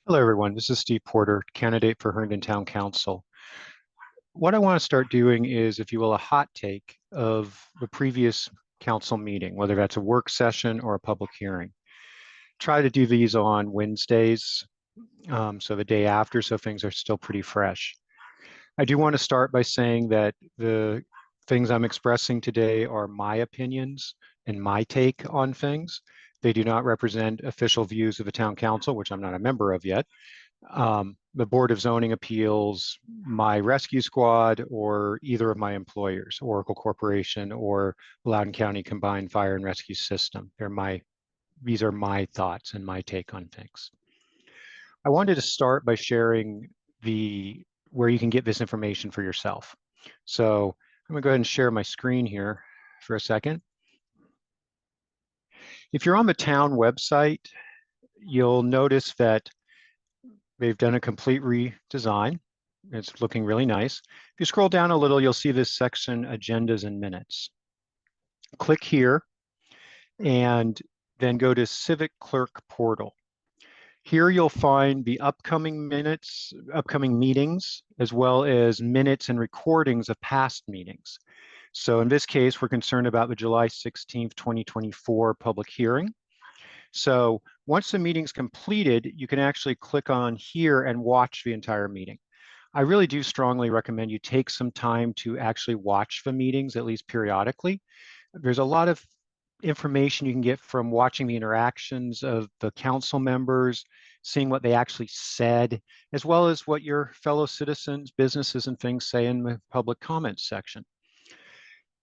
Hello, everyone. This is Steve Porter, candidate for Herndon Town Council. What I want to start doing is, if you will, a hot take of the previous council meeting, whether that's a work session or a public hearing. Try to do these on Wednesdays, so the day after, so things are still pretty fresh. I do want to start by saying that the things I'm expressing today are my opinions and my take on things. They do not represent official views of the town council, which I'm not a member of yet, the Board of Zoning Appeals, my rescue squad, or either of my employers, Oracle Corporation or Loudoun County Combined Fire and Rescue System. These are my thoughts and my take on things. I wanted to start by sharing where you can get this information for yourself. So I'm gonna go ahead and share my screen here for a second. If you're on the town website, you'll notice that they've done a complete redesign. It's looking really nice. If you scroll down a little, you'll see this section, Agendas and Minutes. Click here and then go to Civic Clerk Portal. Here you'll find the upcoming meetings, as well as minutes and recordings of past meetings. So in this case, we're concerned about the July 16th, 2024 public hearing. So once the meeting's completed, you can actually click on here and watch the entire meeting. I really do strongly recommend you take some time to actually watch the meetings, at least periodically. There's a lot of information you can get from watching the interactions of the council members, seeing what they actually said, as well as what your fellow citizens, businesses, and things say in the public comments section.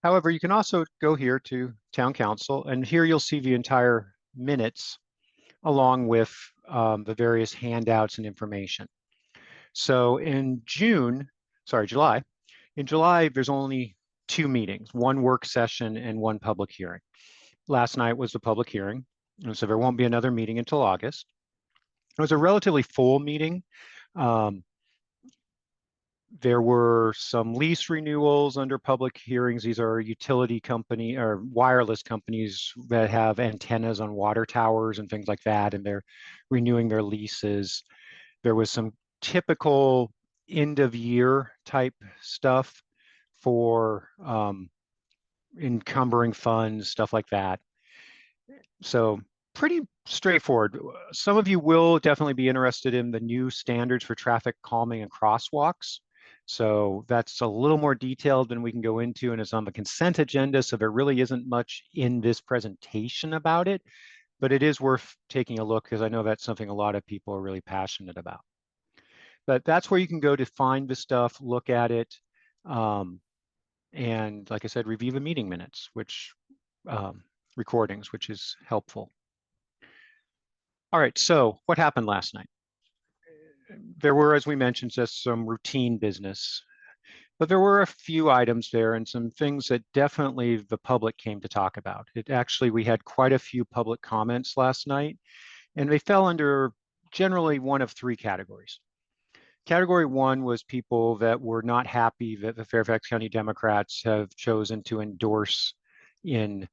However, you can also go here to Town Council, and here you'll see the entire minutes along with the various handouts and information. So in July, there's only 2 meetings, one work session and one public hearing. Last night was the public hearing, and so there won't be another meeting until August. It was a relatively full meeting. There were some lease renewals under public hearings. These are utility company or wireless companies that have antennas on water towers and things like that, and they're renewing their leases. There was some typical end of year type stuff for encumbering funds, stuff like that. So pretty straightforward. Some of you will definitely be interested in the new standards for traffic calming and crosswalks. So that's a little more detailed than we can go into, and it's on the consent agenda. So there really isn't much in this presentation about it, but it is worth taking a look because I know that's something a lot of people are really passionate about. But that's where you can go to find the stuff, look at it, and like I said, review the meeting minutes, recordings, which is helpful. All right, so what happened last night? There were, as we mentioned, just some routine business, but there were a few items there and some things that definitely the public came to talk about. We had quite a few public comments last night, and they fell under generally one of 3 categories. Category 1 was people that were not happy that the Fairfax County Democrats have chosen to endorse in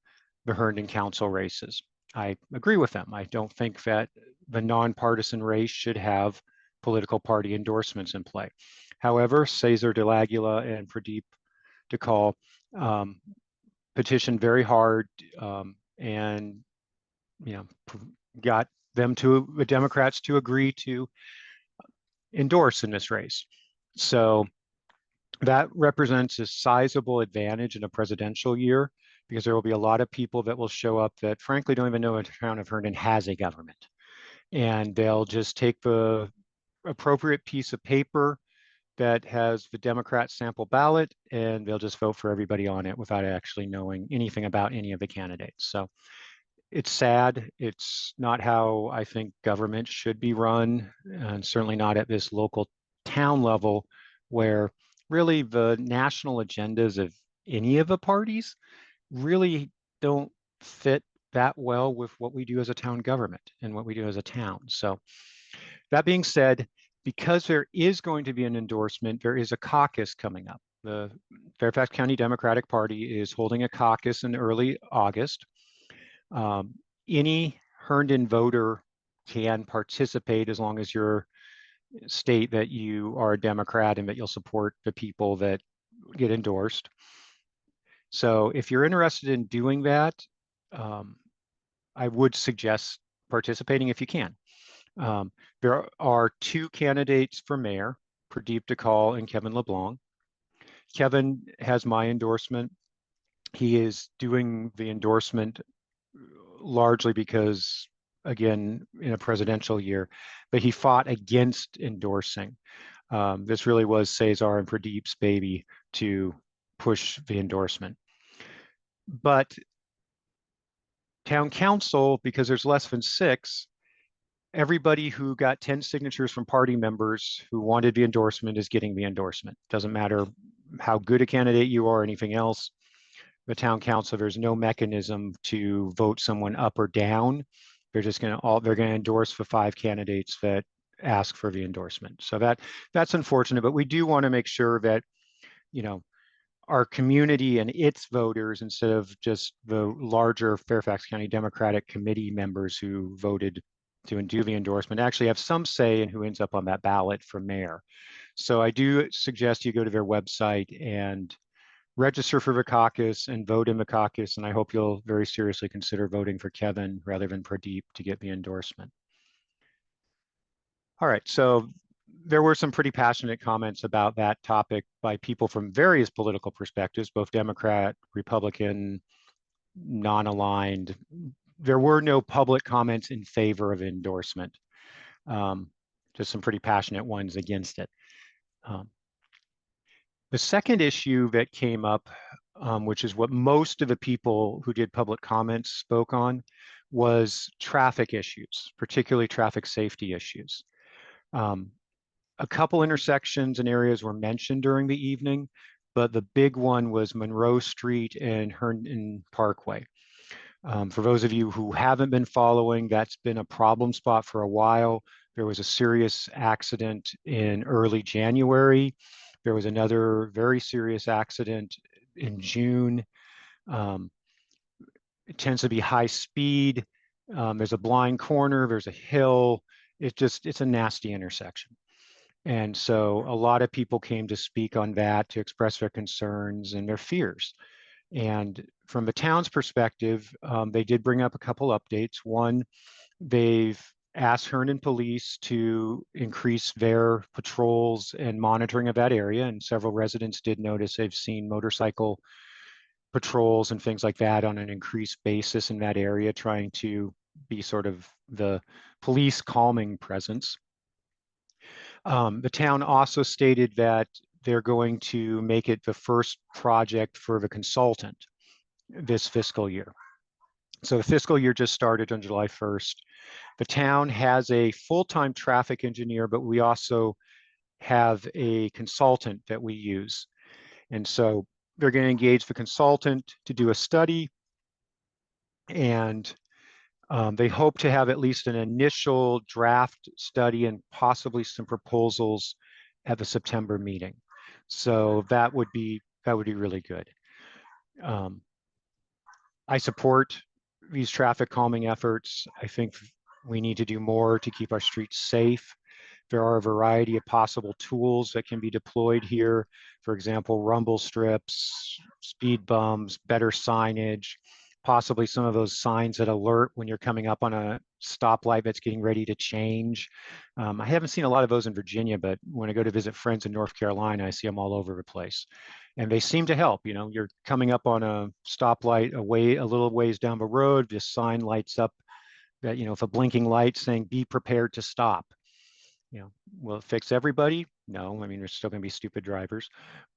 the Herndon Council races. I agree with them. I don't think that the nonpartisan race should have political party endorsements in play. However, Cesar Del Aguila and Pradeep Dekal petitioned very hard and got the Democrats to agree to endorse in this race. So that represents a sizable advantage in a presidential year because there will be a lot of people that will show up that frankly don't even know a town of Herndon has a government. And they'll just take the appropriate piece of paper that has the Democrat sample ballot and they'll just vote for everybody on it without actually knowing anything about any of the candidates. So it's sad. It's not how I think government should be run, and certainly not at this local town level where really the national agendas of any of the parties really don't fit that well with what we do as a town government and what we do as a town. So that being said, because there is going to be an endorsement, there is a caucus coming up. The Fairfax County Democratic Party is holding a caucus in early August. Any Herndon voter can participate as long as you're state that you are a Democrat and that you'll support the people that get endorsed. So if you're interested in doing that, I would suggest participating if you can. There are two candidates for mayor, Pradeep Dakal and Kevin LeBlanc. Kevin has my endorsement. He is doing the endorsement largely because, again, in a presidential year, but he fought against endorsing. This really was Cesar and Pradeep's baby to push the endorsement. But town council, because there's less than 6, everybody who got 10 signatures from party members who wanted the endorsement is getting the endorsement. Doesn't matter how good a candidate you are or anything else. The town council, there's no mechanism to vote someone up or down. They're just going to they're going to endorse the 5 candidates that ask for the endorsement. So that's unfortunate, but we do want to make sure that, you know, our community and its voters, instead of just the larger Fairfax County Democratic Committee members who voted to do the endorsement, actually have some say in who ends up on that ballot for mayor. So I do suggest you go to their website and register for the caucus and vote in the caucus. And I hope you'll very seriously consider voting for Kevin rather than Pradeep to get the endorsement. All right, so there were some pretty passionate comments about that topic by people from various political perspectives, both Democrat, Republican, non-aligned. There were no public comments in favor of endorsement, just some pretty passionate ones against it. The second issue that came up, which is what most of the people who did public comments spoke on, was traffic issues, particularly traffic safety issues. A couple intersections and areas were mentioned during the evening, but the big one was Monroe Street and Herndon Parkway. For those of you who haven't been following, that's been a problem spot for a while. There was a serious accident in early January. There was another very serious accident in June. It tends to be high speed. There's a blind corner, there's a hill. It's a nasty intersection. And so a lot of people came to speak on that, to express their concerns and their fears. And from the town's perspective, they did bring up a couple updates. One, they've asked Herndon Police to increase their patrols and monitoring of that area. And several residents did notice they've seen motorcycle patrols and things like that on an increased basis in that area, trying to be sort of the police calming presence. The town also stated that they're going to make it the first project for the consultant this fiscal year. So the fiscal year just started on July 1st. The town has a full-time traffic engineer, but we also have a consultant that we use. And so they're going to engage the consultant to do a study, and they hope to have at least an initial draft study and possibly some proposals at the September meeting. So that would be really good. I support these traffic calming efforts. I think we need to do more to keep our streets safe. There are a variety of possible tools that can be deployed here. For example, rumble strips, speed bumps, better signage, possibly some of those signs that alert when you're coming up on a stoplight that's getting ready to change. I haven't seen a lot of those in Virginia, but when I go to visit friends in North Carolina, I see them all over the place. And they seem to help. You know, you're coming up on a stoplight a little ways down the road, this sign lights up that, you know, if a blinking light saying, be prepared to stop. You know, will it fix everybody? No, I mean, there's still going to be stupid drivers,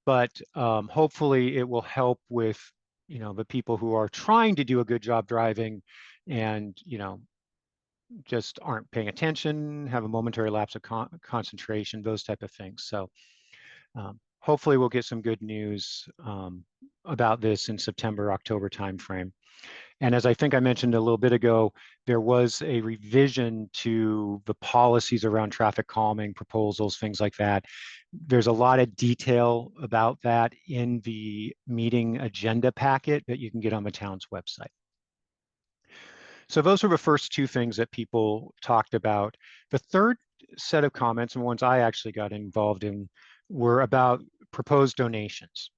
but hopefully it will help with, you know, the people who are trying to do a good job driving and, you know, just aren't paying attention, have a momentary lapse of concentration, those type of things. So hopefully we'll get some good news about this in September, October timeframe. And as I think I mentioned a little bit ago, there was a revision to the policies around traffic calming proposals, things like that. There's a lot of detail about that in the meeting agenda packet that you can get on the town's website. So those were the first two things that people talked about. The third set of comments, and ones I actually got involved in, were about proposed donations.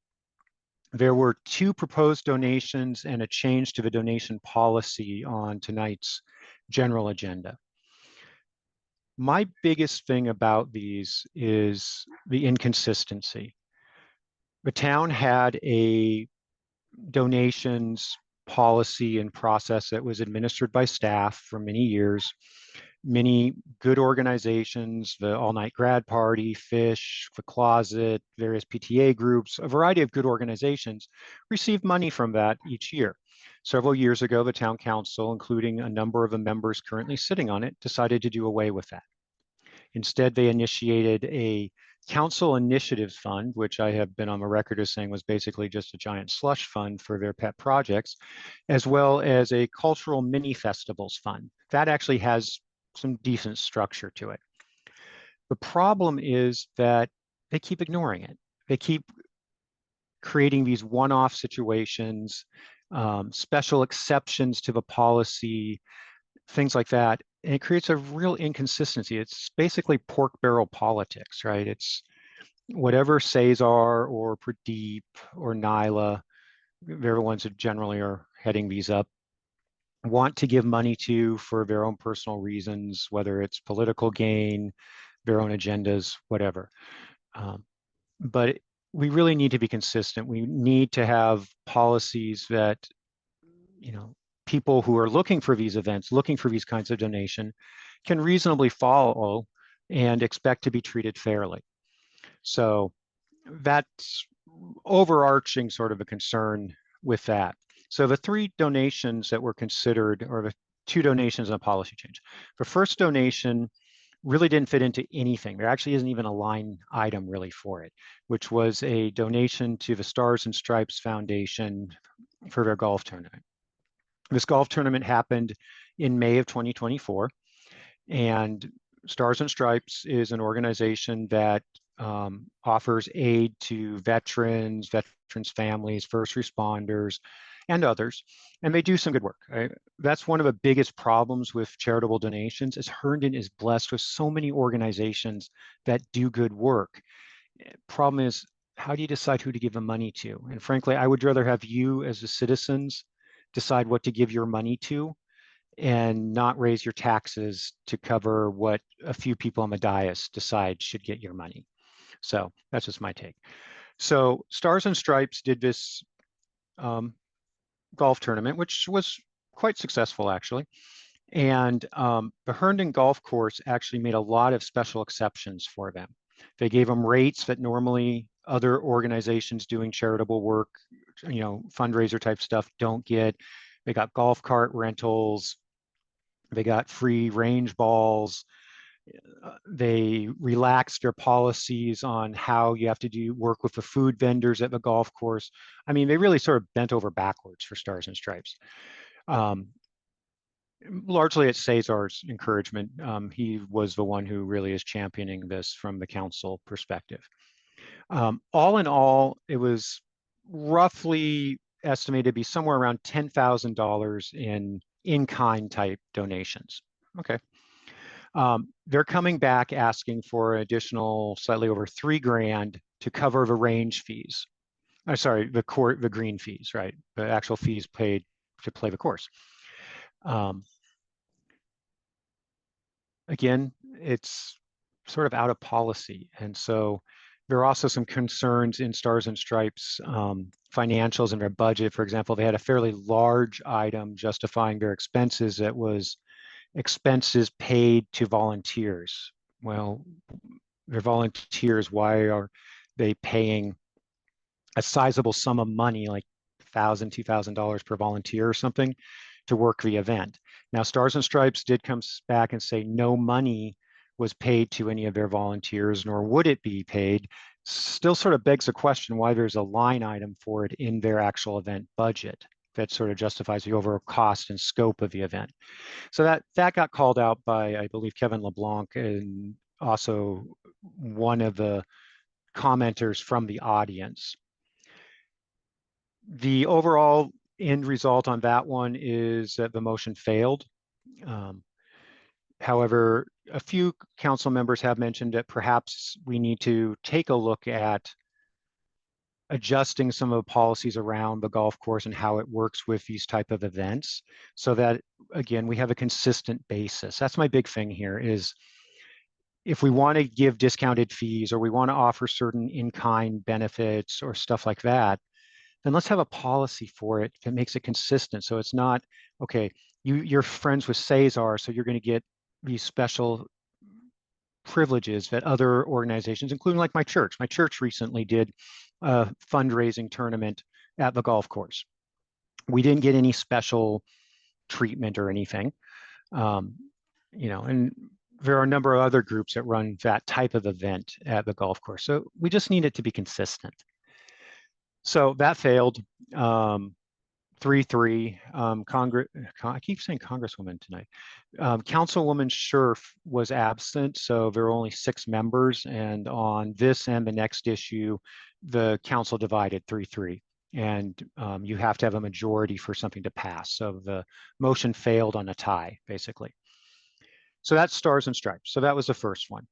There were two proposed donations and a change to the donation policy on tonight's general agenda. My biggest thing about these is the inconsistency. The town had a donations policy and process that was administered by staff for many years. Many good organizations, the All Night Grad Party, Fish, The Closet, various PTA groups, a variety of good organizations receive money from that each year. Several years ago, the town council, including a number of the members currently sitting on it, decided to do away with that. Instead, they initiated a council initiatives fund, which I have been on the record as saying was basically just a giant slush fund for their pet projects, as well as a cultural mini festivals fund. That actually has some decent structure to it. The problem is that they keep ignoring it. They keep creating these one-off situations, special exceptions to the policy, things like that. And it creates a real inconsistency. It's basically pork barrel politics, right? It's whatever Cesar or Pradeep or Nyla, they're the ones that generally are heading these up, want to give money to for their own personal reasons, whether it's political gain, their own agendas, whatever. But we really need to be consistent. We need to have policies that, people who are looking for these events, looking for these kinds of donation, can reasonably follow and expect to be treated fairly. So that's overarching sort of a concern with that. So the three donations that were considered, or the two donations and a policy change. The first donation really didn't fit into anything. There actually isn't even a line item really for it, which was a donation to the Stars and Stripes Foundation for their golf tournament. This golf tournament happened in May of 2024, and Stars and Stripes is an organization that offers aid to veterans, veterans' families, first responders, and others, and they do some good work. That's one of the biggest problems with charitable donations is Herndon is blessed with so many organizations that do good work. Problem is, how do you decide who to give the money to? And frankly, I would rather have you as the citizens decide what to give your money to and not raise your taxes to cover what a few people on the dais decide should get your money. So that's just my take. So Stars and Stripes did this golf tournament, which was quite successful actually. And the Herndon Golf Course actually made a lot of special exceptions for them. They gave them rates that normally other organizations doing charitable work, fundraiser type stuff don't get. They got golf cart rentals. They got free range balls. They relaxed their policies on how you have to do work with the food vendors at the golf course. I mean, they really sort of bent over backwards for Stars and Stripes. Largely at Cesar's encouragement. He was the one who really is championing this from the council perspective. All in all, it was roughly estimated to be somewhere around $10,000 in-kind type donations. Okay. They're coming back asking for an additional slightly over $3 grand to cover the range fees. Sorry, the green fees, right? The actual fees paid to play the course. Again, it's sort of out of policy. And so there are also some concerns in Stars and Stripes financials in their budget. For example, they had a fairly large item justifying their expenses that was expenses paid to volunteers. Well, they're volunteers. Why are they paying a sizable sum of money, like $1,000, $2,000 per volunteer or something, to work the event? Now, Stars and Stripes did come back and say no money was paid to any of their volunteers, nor would it be paid. Still sort of begs the question why there's a line item for it in their actual event budget that sort of justifies the overall cost and scope of the event. So that got called out by, I believe, Kevin LeBlanc, and also one of the commenters from the audience. The overall end result on that one is that the motion failed. However, a few council members have mentioned that perhaps we need to take a look at adjusting some of the policies around the golf course and how it works with these type of events so that, again, we have a consistent basis. That's my big thing here is if we want to give discounted fees or we want to offer certain in-kind benefits or stuff like that, then let's have a policy for it that makes it consistent. So it's not, okay, you're friends with Cesar, so you're going to get these special privileges that other organizations, including like my church recently did a fundraising tournament at the golf course. We didn't get any special treatment or anything. And there are a number of other groups that run that type of event at the golf course. So we just need it to be consistent. So that failed. 3-3. I keep saying Congresswoman tonight. Councilwoman Scherf was absent, so there were only 6 members. And on this and the next issue, the council divided 3-3. And you have to have a majority for something to pass. So the motion failed on a tie, basically. So that's Stars and Stripes. So that was the first one.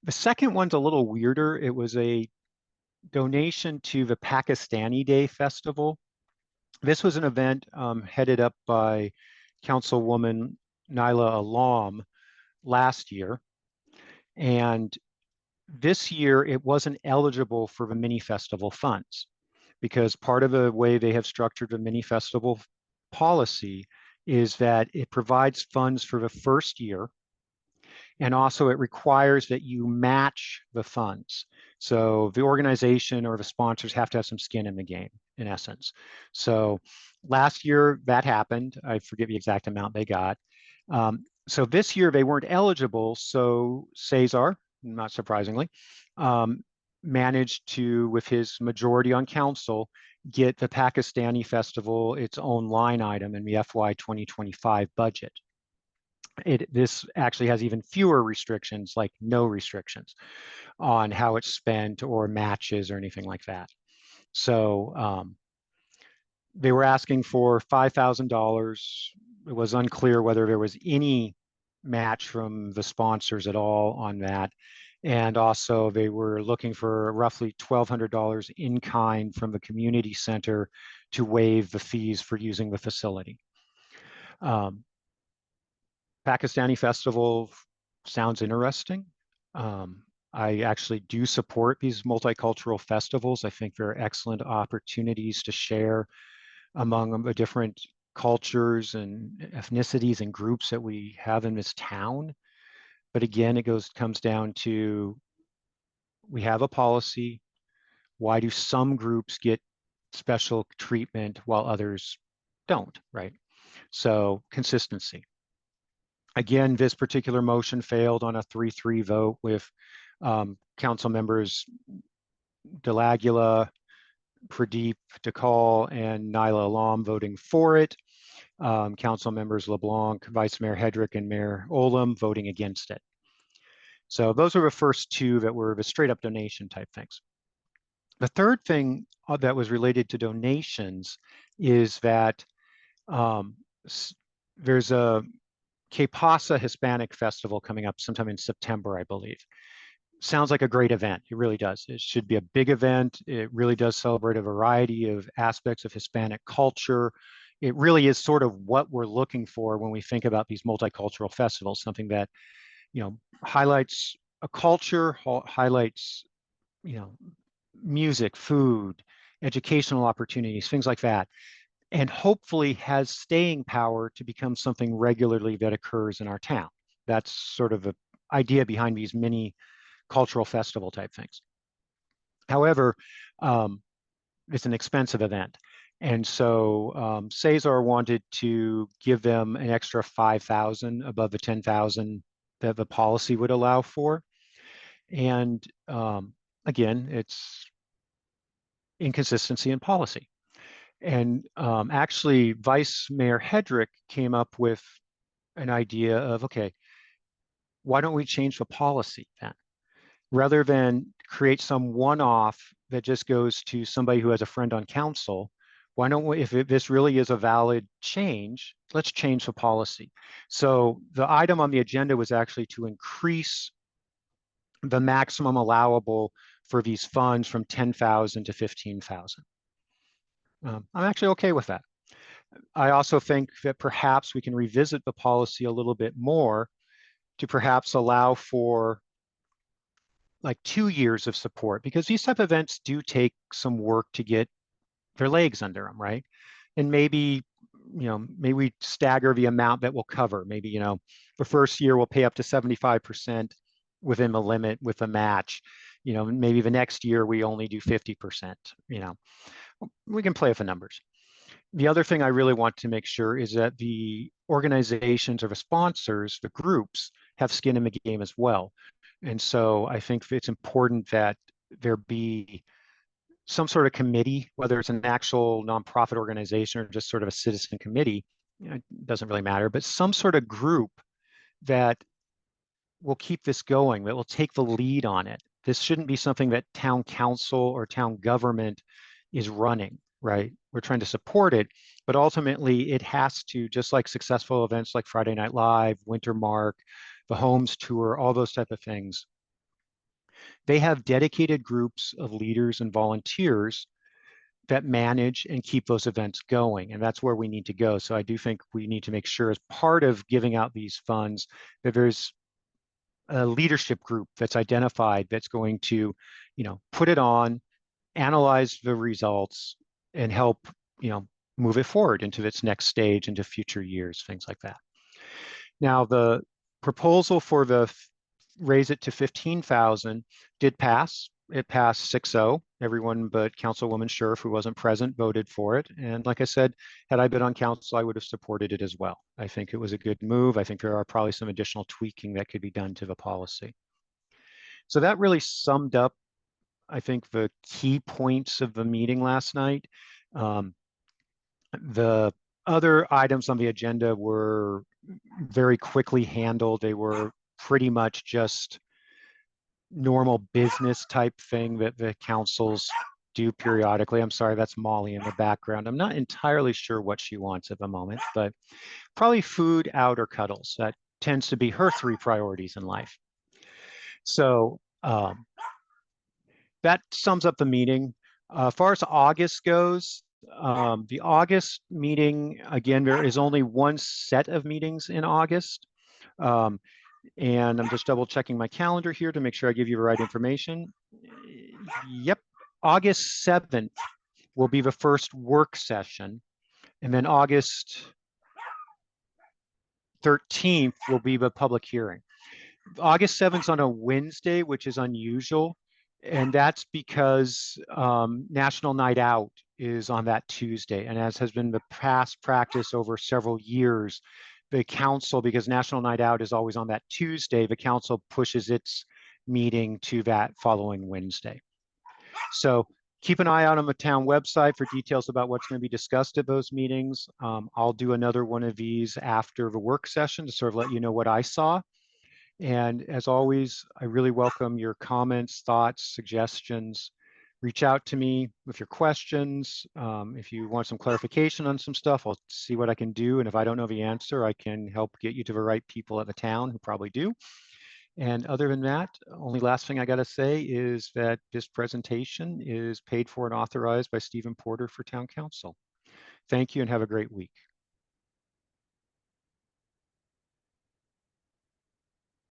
The second one's a little weirder. It was a donation to the Pakistani Day Festival. This was an event headed up by Councilwoman Naila Alam last year. And this year, it wasn't eligible for the mini festival funds because part of the way they have structured the mini festival policy is that it provides funds for the first year. And also it requires that you match the funds. So the organization or the sponsors have to have some skin in the game, in essence. So last year that happened. I forget the exact amount they got. So this year they weren't eligible. So Cesar, not surprisingly, managed to, with his majority on council, get the Pakistani Festival its own line item in the FY 2025 budget. This actually has even fewer restrictions, like no restrictions on how it's spent or matches or anything like that. So they were asking for $5,000. It was unclear whether there was any match from the sponsors at all on that. And also they were looking for roughly $1,200 in kind from the community center to waive the fees for using the facility. Pakistani Festival sounds interesting. I actually do support these multicultural festivals. I think they're excellent opportunities to share among the different cultures and ethnicities and groups that we have in this town. But again, it comes down to, we have a policy. Why do some groups get special treatment while others don't, right? So consistency. Again, this particular motion failed on a 3-3 vote with council members Delagula, Pradeep Dakal, and Naila Alam voting for it. Council members LeBlanc, Vice Mayor Hedrick, and Mayor Olam voting against it. So those are the first 2 that were the straight up donation type things. The third thing that was related to donations is that there's a Que Pasa Hispanic Festival coming up sometime in September, I believe. Sounds like a great event. It really does. It should be a big event. It really does celebrate a variety of aspects of Hispanic culture. It really is sort of what we're looking for when we think about these multicultural festivals, something that, highlights a culture, highlights, music, food, educational opportunities, things like that, and hopefully has staying power to become something regularly that occurs in our town. That's sort of the idea behind these mini cultural festival type things. However, it's an expensive event. And so Cesar wanted to give them an extra 5,000 above the 10,000 that the policy would allow for. And again, it's inconsistency in policy. And actually, Vice Mayor Hedrick came up with an idea of, okay, why don't we change the policy then? Rather than create some one-off that just goes to somebody who has a friend on council, Why don't we, if this really is a valid change, let's change the policy. So the item on the agenda was actually to increase the maximum allowable for these funds from 10,000 to 15,000. I'm actually okay with that. I also think that perhaps we can revisit the policy a little bit more to perhaps allow for like 2 years of support, because these type of events do take some work to get their legs under them, right? And maybe, maybe we stagger the amount that we'll cover. Maybe, the first year we'll pay up to 75% within the limit with a match. Maybe the next year we only do 50%. We can play with the numbers. The other thing I really want to make sure is that the organizations or the sponsors, the groups, have skin in the game as well. And so I think it's important that there be some sort of committee, whether it's an actual nonprofit organization or just sort of a citizen committee, it doesn't really matter, but some sort of group that will keep this going, that will take the lead on it. This shouldn't be something that town council or town government is running, right? We're trying to support it, but ultimately it has to, just like successful events like Friday Night Live, Winter Mark, the Homes Tour, all those type of things. They have dedicated groups of leaders and volunteers that manage and keep those events going. And that's where we need to go. So I do think we need to make sure, as part of giving out these funds, that there's a leadership group that's identified that's going to, put it on, analyze the results, and help, move it forward into its next stage, into future years, things like that. Now, the proposal for the raise it to 15,000 did pass. It passed 6-0. Everyone but Councilwoman Scherf, who wasn't present, voted for it. And like I said, had I been on council, I would have supported it as well. I think it was a good move. I think there are probably some additional tweaking that could be done to the policy. So that really summed up, I think, the key points of the meeting last night. The other items on the agenda were very quickly handled. They were pretty much just normal business type thing that the councils do periodically. I'm sorry, that's Molly in the background. I'm not entirely sure what she wants at the moment, but probably food, out, or cuddles. That tends to be her 3 priorities in life. So that sums up the meeting. As far as August goes, the August meeting, again, there is only one set of meetings in August. And I'm just double checking my calendar here to make sure I give you the right information. Yep, August 7th will be the first work session. And then August 13th will be the public hearing. August 7th is on a Wednesday, which is unusual. And that's because National Night Out is on that Tuesday. And as has been the past practice over several years, the council, because National Night Out is always on that Tuesday, the council pushes its meeting to that following Wednesday. So keep an eye out on the town website for details about what's going to be discussed at those meetings. I'll do another one of these after the work session to sort of let you know what I saw. And as always, I really welcome your comments, thoughts, suggestions. Reach out to me with your questions. If you want some clarification on some stuff, I'll see what I can do. And if I don't know the answer, I can help get you to the right people at the town who probably do. And other than that, only last thing I got to say is that this presentation is paid for and authorized by Stephen Porter for Town Council. Thank you and have a great week.